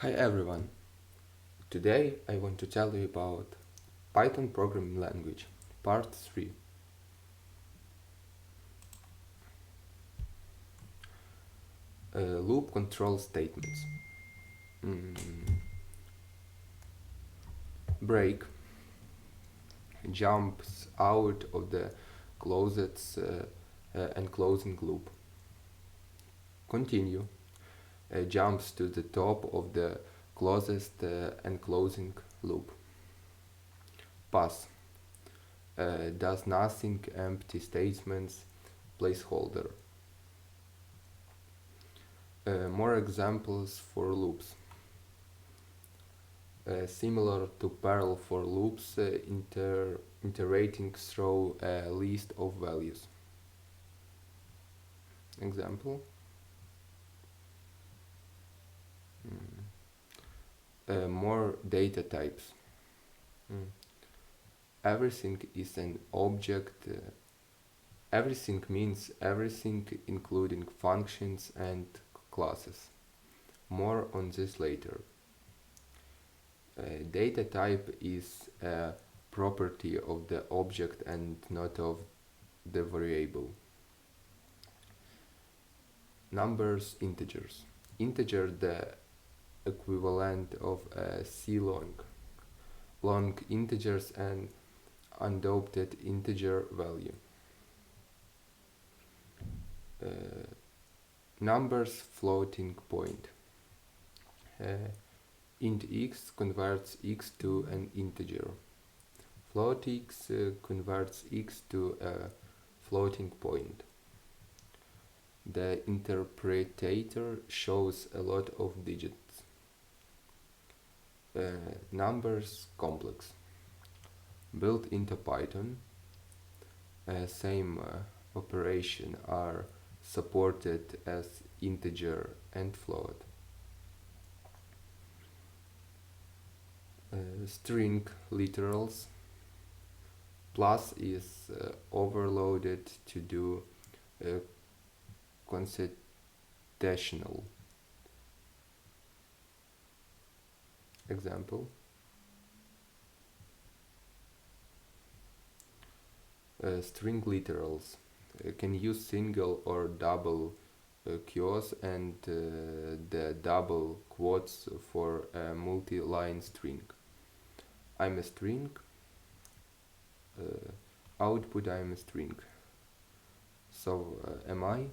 Hi everyone. Today I want to tell you about Python programming language, part 3. Loop control statements. Mm, Break jumps out of the closets and closing loop. Continue jumps to the top of the closest and closing loop. Pass does nothing, empty statements, placeholder. More examples for loops. Similar to parallel for loops, iterating through a list of values. Example. More data types. Mm. Everything is an object. Everything means everything, including functions and classes. More on this later. Data type is a property of the object and not of the variable. Numbers, integers. Integer the equivalent of a C long. Long integers and unadopted integer value. Numbers floating point. Int x converts x to an integer. Float x converts x to a floating point. The interpreter shows a lot of digits. Numbers complex. Built into Python, same operation are supported as integer and float. String literals. Plus is overloaded to do concatenational. Example. String literals can use single or double quotes and the double quotes for a multi-line string. I'm a string. Output I'm a string. So am I.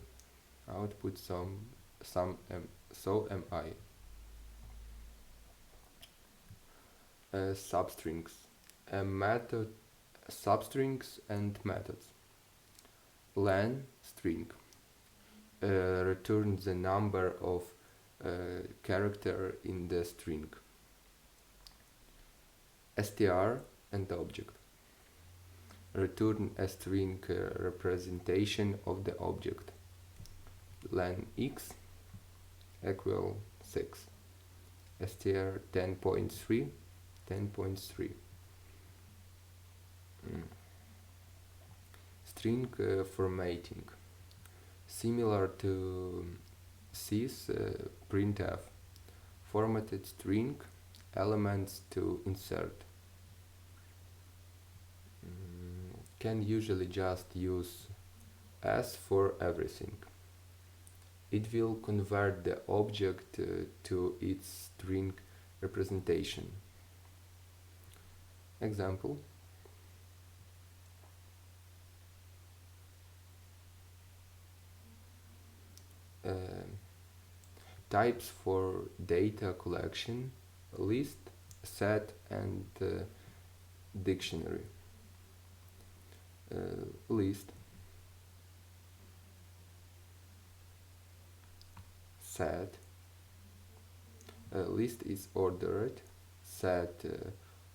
Output some so am I. Substrings. A method. Substrings and methods. Len string returns the number of character in the string. Str and object return a string representation of the object. Len x equal 6. Str 10.3 10.3. String formatting. Similar to sys printf. Formatted string elements to insert. Can usually just use s for everything. It will convert the object to its string representation. Example. Types for data collection: list, set, and dictionary. List, set. List is ordered, set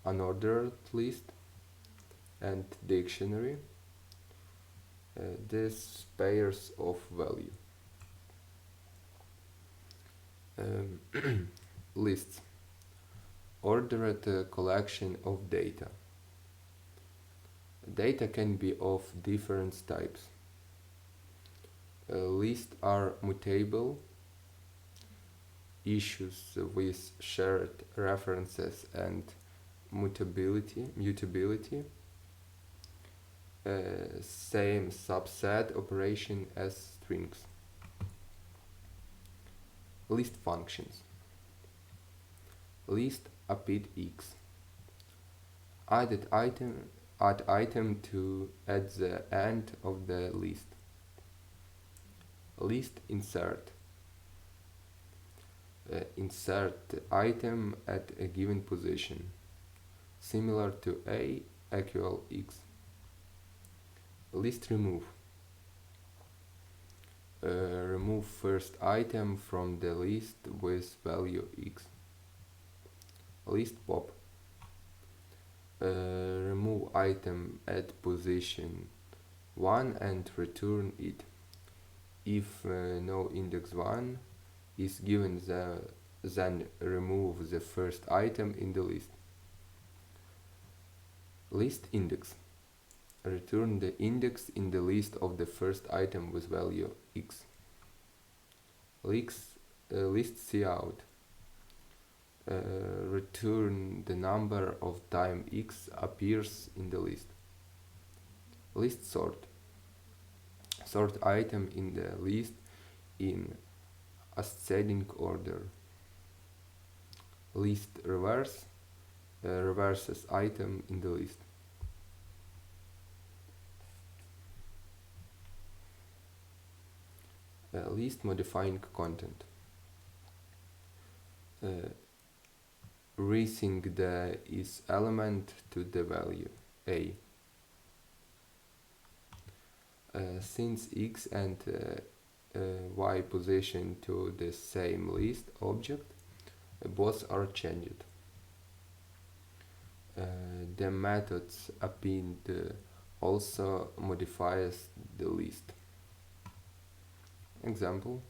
unordered list, and dictionary. These pairs of value. Lists. Ordered collection of data. Data can be of different types. Lists are mutable. issues with shared references and mutability. Same subset operation as strings. List functions. List append x. Add item to at the end of the list. List insert. Insert item at a given position, similar to a equal x. List remove. Remove first item from the list with value x. List pop. Remove item at position 1 and return it. If no index 1 is given, then remove the first item in the list. List index. Return the index in the list of the first item with value x. List cout. Return the number of time x appears in the list. List sort. Sort item in the list in ascending order. List reverse. Reverses item in the list. List modifying content. Resync the is element to the value a. Since x and y position to the same list object, both are changed. The methods append also modifies the list. Example.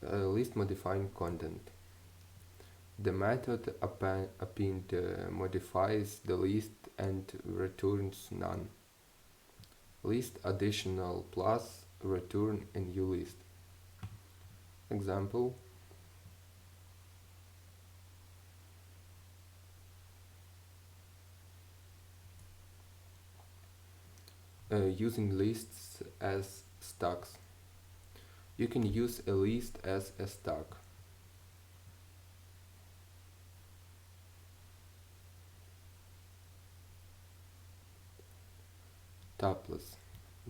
List modifying content. The method append modifies the list and returns none. List additional plus return a new list. Example. Using lists as stacks. You can use a list as a stack. Tuples.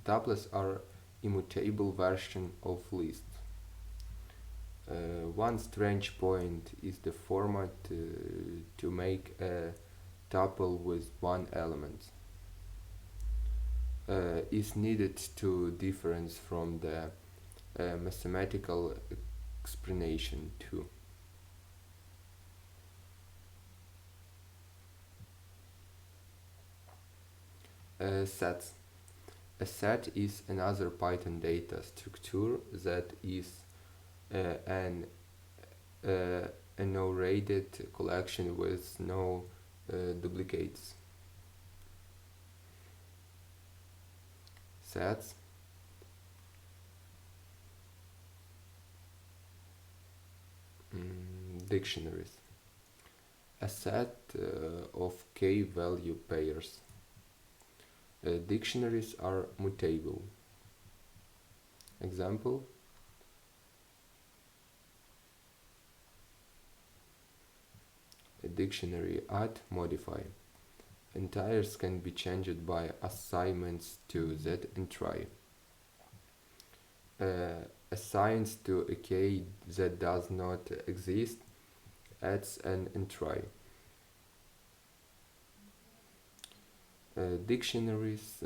Tuples are immutable version of lists. One strange point is the format to make a tuple with one element. Is needed to difference from the mathematical explanation too. Sets. A set is another Python data structure that is an enumerated collection with no duplicates. Sets. Dictionaries. A set of k-value pairs. Dictionaries are mutable. Example. A dictionary add modify. Entires can be changed by assignments to z and try. Assigns to a k that does not exist adds an entry. Dictionaries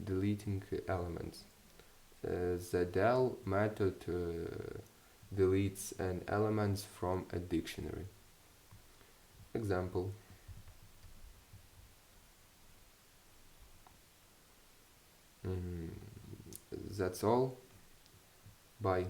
deleting elements. The del method deletes an element from a dictionary. Example. That's all. Bye.